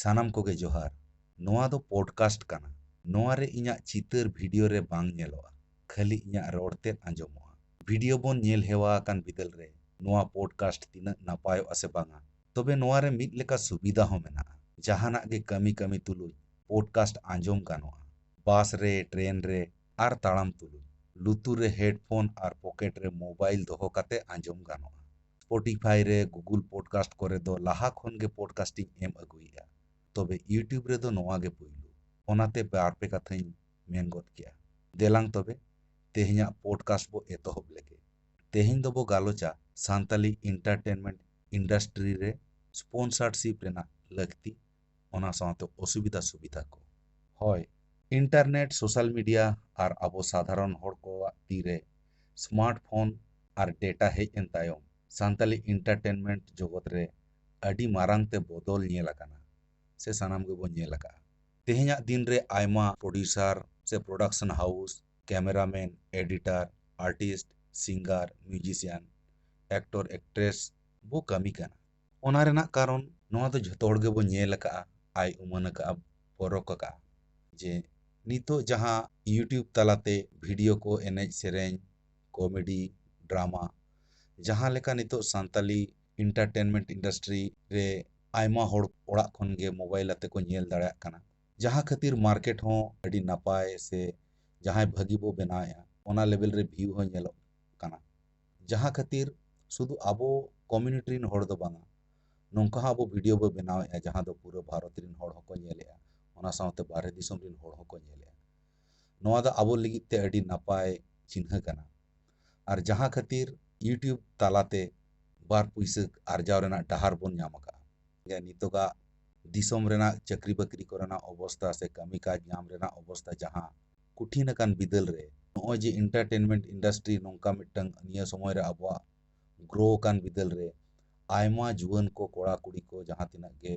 सानाम कोगे जोहार। नोआ दो पॉडकास्ट काना। नोआ रे इन्या चितर वीडियो रे बांग नेलोआ, खाली इन्या रोड़ते आंजोमोआ। वीडियो बोन नेल हेवा कान बिदल रे नोआ पॉडकास्ट तिना नापायो असे बांगा, तबे नोआ रे मिद लेका सुविधा हो मेना। जहाना गे कमी कमी तुलुज पॉडकास्ट आंजोम गानोआ। बास रे, ट्रेन रे आर ताड़ाम तुलुज लुतुर रे हेडफोन आर पॉकेट रे मोबाइल दोहो काते आंजोम गानोआ। स्पॉटिफाई रे, गूगल पॉडकास्ट करे दो लाहा खन गे पॉडकास्टिंग एम अगुइया। तबे यूट्यूब रे दो नोआ गे पुइलु। ओनाते बारपे कथाई मेन गोद किया। देलांग तबे तेहिया पॉडकास्ट बो एतोहब लेगे। तेहिन दो बो गालोचा सांताली इंटरटेनमेंट इंडस्ट्री रे स्पॉन्सरशिप रेना लगती ओना साथे असुविधा सुविधा को। होय, इंटरनेट सोशल मीडिया आर अबो साधारण हर को तीरे स्मार्टफोन आर डेटा हेज एन तायम सांताली इंटरटेनमेंट जगत रे अडी मारांग ते बदल नेल अकाना से सानाम गे बन नेल अका। तेहेኛ दिन रे आयमा प्रोड्यूसर से production house, cameraman, editor, artist, singer, musician, actor, actress बो कमी काना। ओना रेना कारण नोआ दो झतो हड़ गे बो नेल अका, आय उमन अका, परक अका जे नितो जहां यूट्यूब तलाते वीडियो को एनेज सेरेंज, कॉमेडी, ड्रामा जहां लेका नितो सांताली इंटरटेनमेंट इंडस्ट्री रे आयमा हड़ ओड़ा खन गे मोबाइल आते को नेल दाड़ेया काना। जहां खातिर मार्केट हो अडी नापाय से जहां भागी बो बनाया ओना लेवल रे व्यू हो नेलो काना। जहां खातिर शुधु आबो कम्युनिटी रिन हड़ दो बांगा, नोंका आबो वीडियो बो बनावेया जहां दो पूरा भारत रिन हड़ होको नेलेया, ओना साथे बाहरे दिसम रिन हड़ होको नेलेया। नोआ दा आबो लगित ते अडी नापाय चिन्ह काना। आर जहां खातिर यूट्यूब तालाते बार पुइसा आरजाव रेना डहार बोन नाम अका। गे नितोगा दिसम रेना चाकरी बाकरी कोरेना अवस्था से कमी काज नाम रेना अवस्था जहां कठिन अकान बिदल रे नोय जे इंटरटेनमेंट इंडस्ट्री नोंका मिटंग निया समय रे अबवा ग्रो कान बिदल रे आयमा जुवन को कोड़ा कुड़ी को जहां तिना गे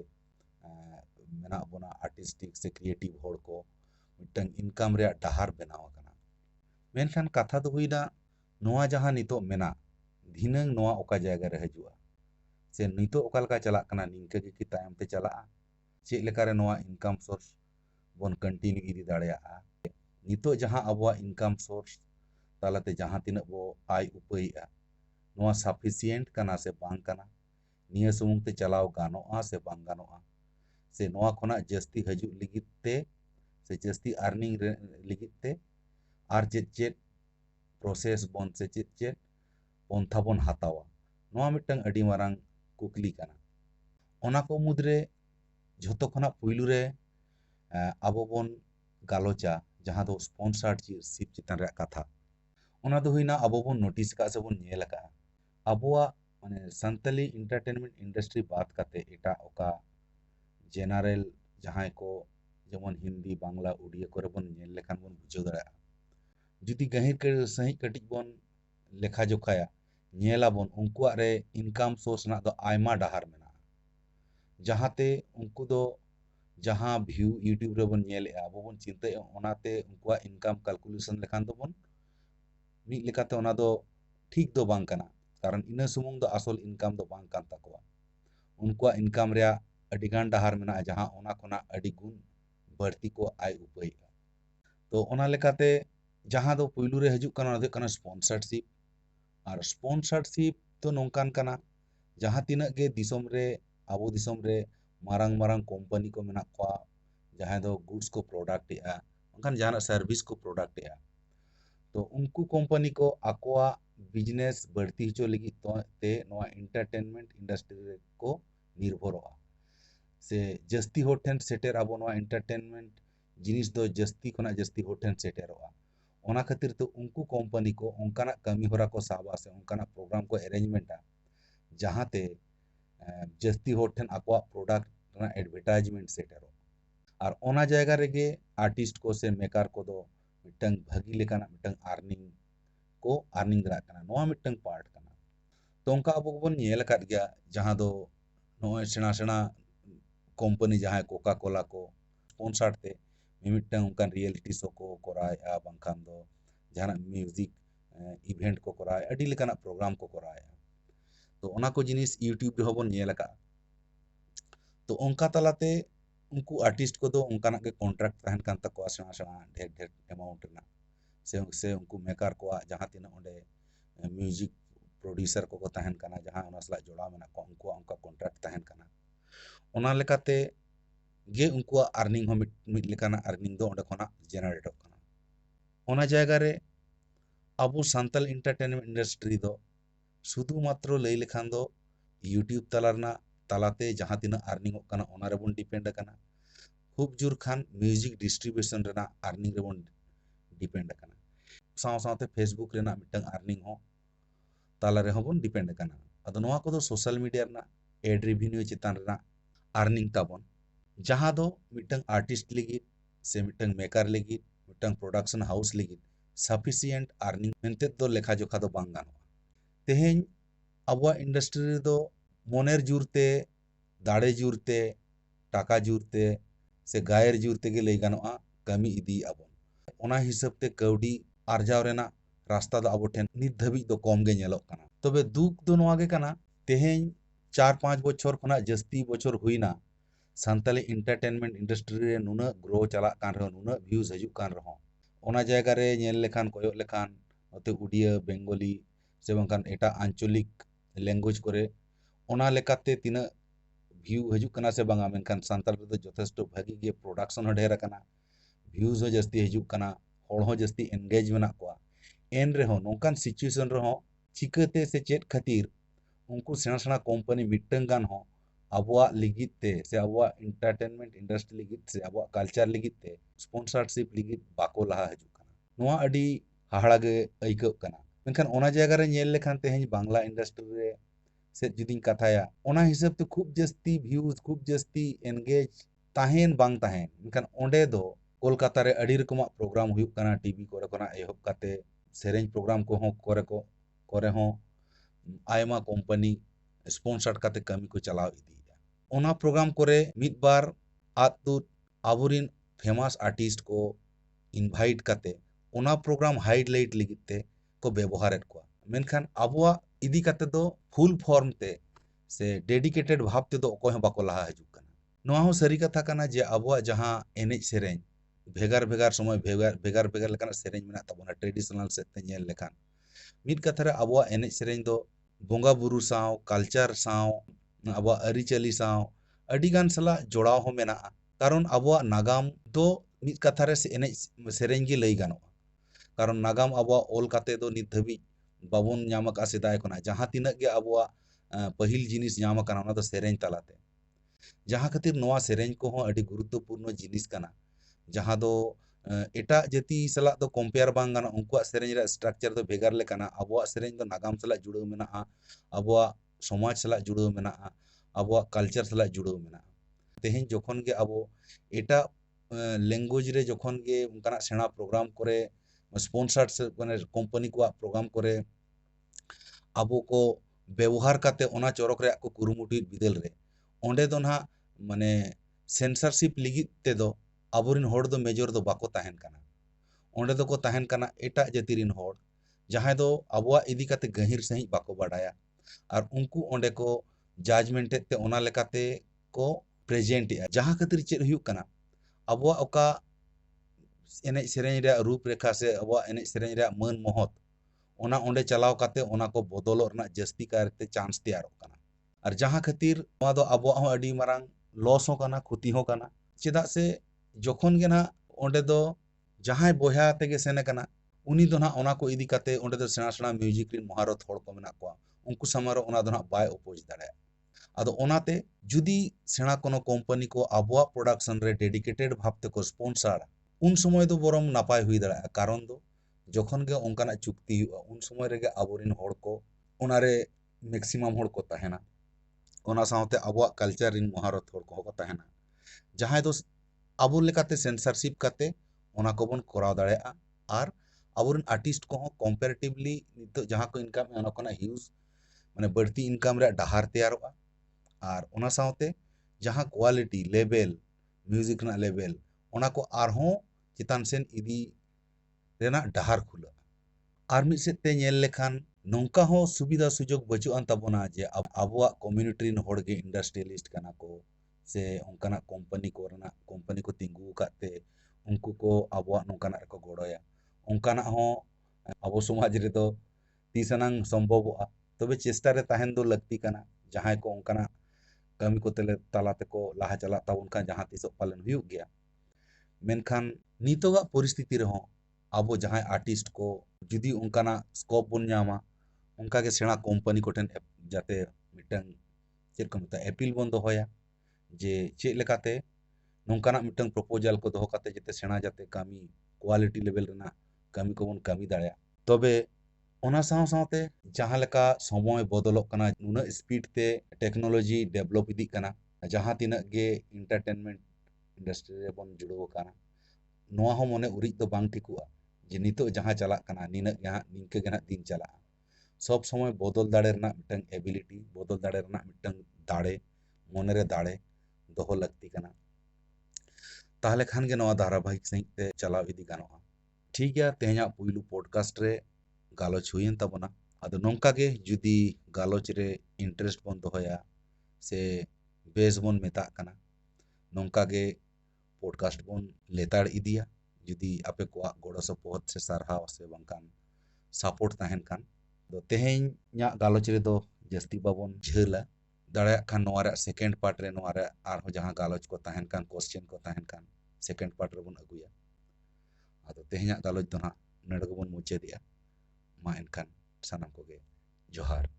मेना बोना आर्टिस्टिक से क्रिएटिव हड़ को मिटंग इनकम रे डहार बनाव अकाना। मेनखान कथा दो हुइना नोआ जहां नितो मेना धिनंग नोआ ओका जायगा रे हजुआ से नितो ओका लका चलाक काना निंका गे कि तायम ते चलाआ चेक लेका रे नोआ इनकम सोर्स बोन कंटिन्यू इदी दाड़ेयाआ। नितो जहां अबवा इनकम सोर्स तालाते जहां तिना बो आय उपायआ नोआ सफिशिएंट काना से बांग काना, निया सुमुंग ते चलाव गानोआ से बांग गानोआ, से नोआ खोना जस्ती हजु लिगित ते से जस्ती अर्निंग लिगित ते आर चेक चेक प्रोसेस बोन से चेक चेक पंथा बोन हातावा नोआ मिटंग अडी मारांग कुकली काना। ओना को मुद्रे झतो खना पुइलु रे आबो बोन गालोचा जहां दो स्पॉन्सरशिप चितान रे कथा ओना दो हुइना आबो बोन नोटिस का से बोन नेल का आबोआ माने संताली इंटरटेनमेंट इंडस्ट्री बात काते एटा ओका जेनरल जहां को जेमन हिंदी, बांग्ला, उड़िया करे बोन नेल लेखान बोन बुझो दाड़ा। जुदी गहिर के सही कटिक बोन लेखा जोखाया नेला बोन उनकुआ रे इनकम सोर्स ना दो आयमा डहार मेना जहाते उनको दो जहां व्यू यूट्यूब रे बोन नेल आबो बोन चिंता ओनाते उनकुआ इनकम कैलकुलेशन लेखान दो बोन मिद लेकाते ओना दो ठीक दो बांग काना। कारण इना सुमुंग दो असल इनकम दो बांग कान ताकोआ उनकुआ इनकम रे अडिगान डहार मेना जहां ओना खोना अडी गुण बढ़ती को आय उपायआ। तो ओना लेकाते जहां दो पुइलु रे हजु काना दो काना स्पॉन्सरशिप और स्पॉन्सरशिप तो नोंकान काना जहां तिना गे दिसम रे आबो दिसम रे मारांग मारांग कंपनी को मेना को जहां दो गुड्स को प्रोडक्ट एआ उनकान जहां सर्विस को प्रोडक्ट एआ तो उनको कंपनी को आकोआ बिजनेस बढ़ती हचो लगी तो ते नोआ इंटरटेनमेंट इंडस्ट्री को निर्भरोआ से जस्ती होर ठेन सेटेर आबो नोआ इंटरटेनमेंट जिनिस दो जस्ती खना जस्ती होर ठेन सेटेरोआ ओना खातिर तो उनको कंपनी को उनकाना कमी होरा को साबा से उनकाना प्रोग्राम को अरेंजमेंटा जहां ते जस्ती होर ठेन आकोआ प्रोडक्ट ना एडवर्टाइजमेंट सेटेरो और ओना जायगा रेगे आर्टिस्ट को से मेकर को दो मिटंग भागी लेकाना मिटंग अर्निंग दरा काना नोआ मिटंग पार्ट काना। तो उनका अब बोन नेल काट गया जहां दो नोय सेना सेना कंपनी जहां कोका कोला को स्पॉन्सर ते मिमिटंग उनकान रियलिटी शो को कोराया बांखान दो जहां म्यूजिक इवेंट को कोराया अडी लेकाना प्रोग्राम को कोराया। तो ओना को जिनिस यूट्यूब रे होबन नेल का तो उनका तलाते उनको आर्टिस्ट को उनकाना के कॉन्ट्रैक्ट तहन कान तको सेना सेना ढेर ढेर अमाउंट रेना से उनको मेकर को जहाँ तीन ओंडे म्यूजिक प्रोड्यूसर को तहन काना जहाँ ओना सला जोड़ा मेना को उनको उनका कॉन्ट्रैक्ट तहन काना ओना लेकाते गे उनको अर्निंग हो मिड लेकाना अर्निंग दो ओंडे खोना जेनारेट काना ओना जायगा रे अब सान्ताल एंटरटेनमेंट इंडस्ट्री दो शुधु मात्र लई लेखान दो यूट्यूब तलारना तालाते जहाँ तीन अर्निंग काना ओना रे बन डिपेंड काना खूब जोर खान म्यूजिक डिस्ट्रीब्यूशन रेना अर्निंग रे बन डिपेंड काना साव सावते फेसबुक रेना मिटंग अर्निंग हो ताला रे होबन डिपेंड काना अदो नोआ को दो सोशल मीडिया रेना एड रेवेन्यू चितान रेना अर्निंग ताबन जहाँ दो मिटंग आर्टिस्ट लगी से मिटंग मेकर लगी मिटंग प्रोडक्शन हाउस लगी सफिशिएंट अर्निंग मेंते दो लेखा जोखा दो बांग गानो तेहेन अबवा इंडस्ट्री दो मोनेर जुरते दाड़े जुरते टाका जुरते से गायर जुरते गे लई गानोआ कमी इदी आबन ओना हिसाब ते कौडी आर्जाव रेना रास्ता दो आबो ठेन नित धाबी दो कम गे नेलोग काना तबे दुख दो नोआ गे काना तेहेन 4-5 बछर खना जस्ती बछर हुईना सान्ताली एंटरटेनमेंट इंडस्ट्री रे नुना ग्रो चला कान रहो नुना व्यूज हजू कान रहो ओना जायगा रे नेल लेखान कोयो लेखान ओते उड़िया बेंगोली से बंकान एटा आंचलिक लैंग्वेज करे ओना लेकाते तिना व्यू हजू कना से बंगा मेनखान सान्ताल रे जथेष्ट भागी गे प्रोडक्शन हो ढेर कना व्यूज हो जस्ती हजू कना होड़ हो जस्ती एंगेज मेना कोआ एन रे हो नोंकान सिचुएशन रे हो चिकते से चेत खातिर उनको सेना सेना कंपनी मिटंग गान हो अबवा लिगित ते से अबवा एंटरटेनमेंट इंडस्ट्री लिगित से अबवा कल्चर लिगित ते स्पॉन्सरशिप लिगित बाको लहा हजू कना नोआ अडी हाहाड़ा गे अइको कना मेनखान ओना जायगा रे नेल लेखान तेहेन बांग्ला इंडस्ट्री रे से जुदिन कथाया ओना हिसाब ते खूब जस्ती व्यूज खूब जस्ती एंगेज ताहेन बांग ताहेन मेनखान ओंडे दो कोलकाता रे अडी रकमा प्रोग्राम हुयुक कना टीवी कोरे कोना एहब काते सेरेंज प्रोग्राम को हो करे हो आयमा कंपनी स्पॉन्सर काते कमी को चलाव इदी ओना प्रोग्राम करे मिद बार आतु आबुरिन फेमस आर्टिस्ट को इनवाइट काते ओना प्रोग्राम हाईलाइट लिगिते को व्यवहारेत को मेनखान आबुआ इदी काते दो फुल फॉर्म ते से डेडिकेटेड भाव ते दो कोय बाको लहा हजू कना नोआ हो सरी कथा कना जे आबुआ जहां एनेज सेरेंज भेगार भेगार समय भेगार भेगार लेकान सेरेंज मेना तबना ट्रेडिशनल सेते नेल लेखान मिद कथा रे आबुआ एनेज सेरेंज दो बोंगा बुरु साव कल्चर साव आबुआ अरिचली साव अडिगान सला जोड़ाव हो मेना कारण आबुआ नागाम दो मिद कथा रे एनेज सेरेंज गे लई गानो कारण नागाम आबुआ ओल काते दो नित धाबी बाबुन नाम का सेदाय कोना जहां तिनक गे आबुआ पहिल जिनिस नाम काना ओना दो सेरेंज तालाते जहां खातिर नोआ सेरेंज को हो अडी गुरुत्वपूर्ण जिनिस काना जहां दो एटा जाति सला दो कंपेयर बांग गाना उनकुआ सेरेंज रे स्ट्रक्चर दो भेगार ले काना आबुआ सेरेंज दो नागाम सला जुड़ो मेना आबुआ समाज सला जुड़ो मेना आबुआ कल्चर सला जुड़ो मेना तेहेन जखन गे आबो एटा लैंग्वेज रे जखन गे उनकाना सेना प्रोग्राम करे स्पॉन्सर से माने कंपनी को प्रोग्राम करे आबो को व्यवहार काते ओना चोरक रे को कुरुमुटी बिदल रे ओंडे दो ना माने सेंसरशिप लिगित ते दो आबोरिन होड़ दो मेजर दो बाको ताहेन काना ओंडे दो को ताहेन काना एटा जातिरिन होड़ जहां दो आबुआ इदी काते गहिर सही बाको बाडाया और उनको ओंडे को जजमेंट ते ओना लेकाते को प्रेजेंट जहां खातिर चेद हुयुक काना आबुआ ओका एनेज सेरेंज रे रूप रेखा से आबुआ एनेज सेरेंज रे मन महत ओना ओंडे चलाव काते ओना को बदलो रना जस्ती कारते चांस तैयार काना और जहां खातिर नोआ दो आबुआ हो अडी मारांग लॉस हो काना क्षति हो काना चेदा से जखन गे ना ओंडे दो जहां बोया तेगे सेने काना उनी दो ना ओना को इदी काते ओंडे दो सेना सेना म्यूजिक रिन महारत होड़ को मेना को उनको समारो ओना दो ना बाय अपोज दाड़े आदो ओनाते जुदी सेना कोनो कंपनी को आबुआ प्रोडक्शन रे डेडिकेटेड भावते को स्पॉन्सर उन समय दो बरम नापाय हुई दाड़ा कारण दो जखन गे ओंकाना चुक्ति हुआ उन समय रे गे आबोरिन होड़ को ओनारे मैक्सिमम होड़ को ताहेना ओना सावते आबुआ कल्चर रिन महारत होड़ को ताहेना जहां दो आबो लेकाते सेंसरशिप काते ओना को बन कराव दाड़ेया और आबोरिन आर्टिस्ट को कंपैरेटिवली नितो जहां को इनकम ओना कोना ह्यूज माने बढ़ती इनकम रे डहार तैयारोगा और ओना सावते जहां क्वालिटी लेवल म्यूजिक ना लेवल ओना को आरहों चितान सेन इदी रेना डहार खुला और मिद सेते नेल लेखान नौका हो सुविधा सुजोग बचुआन ताबोना जे आबुआ कम्युनिटी रिन होड़ गे इंडस्ट्रियलिस्ट काना को से onkanak company ko tinggu akate unku ko abuak nongkanak reko goroya onkanak ho abo समाज redo tisanang सम्भवोगᱼᱟ तबे चेष्टा रे ताहेन दो लगती kana जहां को onkanak kami ko tala teko laha चाला ताबोन खान जहां तिसो पालन हुयुग गया मेनखान नितोगा परिस्थिति रहो abo जहां आर्टिस्ट को जुदी onkanak स्कोप बोन ᱧᱟᱢᱟ onka ge सेना कंपनी कोठेन जाते मिटंग चेक को मता अपील बोन दोहोया जे चेक लेकाते नोंकाना मिटंग प्रपोजल को दोहो काते जते सेना जाते कामी क्वालिटी लेवल रेना कामी को बोन कामी दाड़या तबे ओना साव सावते जहां लेका समय बदलक कना नुना स्पीड ते टेक्नोलॉजी डेवलप इदी कना जहां तिना गे एंटरटेनमेंट इंडस्ट्री रे बोन जुड़ो कना नोआ हो मने उरिज दो बांग ठिकुआ जे नितो जहां चला कना निना जहां निनके गना दिन चला सब समय बदल दाड़े रेना मिटंग एबिलिटी बदल दाड़े रेना मिटंग दाड़े मने रे दाड़े दोहो लगती कना ताहले खान के नवा धारावाहिक सहित ते चलाव इदी गानोआ ठीक गया तेहना पुइलु पॉडकास्ट रे गालोच हुयन ताबोना आदो नोंका गे जुदी गालोच रे इंटरेस्ट बोन दोहया से बेस बोन मेता कना नोंका गे पॉडकास्ट बोन लेताड़ इदिया जुदी आपे को गोड़ो सपोहत से सारहाव से बंकान सपोर्ट ताहेन कान दो तेहेन nya गालोच रे दो जस्ती बाबोन झेला दाड़ा खान नोआ रे सेकंड पार्ट रे नोआ रे आर जहां गालोच को ताहेन कान क्वेश्चन को ताहेन कान सेकंड पार्ट रे बोन अगुया आदो तेहेन गालोच दो ना नडगबोन मुचेदिया मा एनखान सानाम को गे जोहार।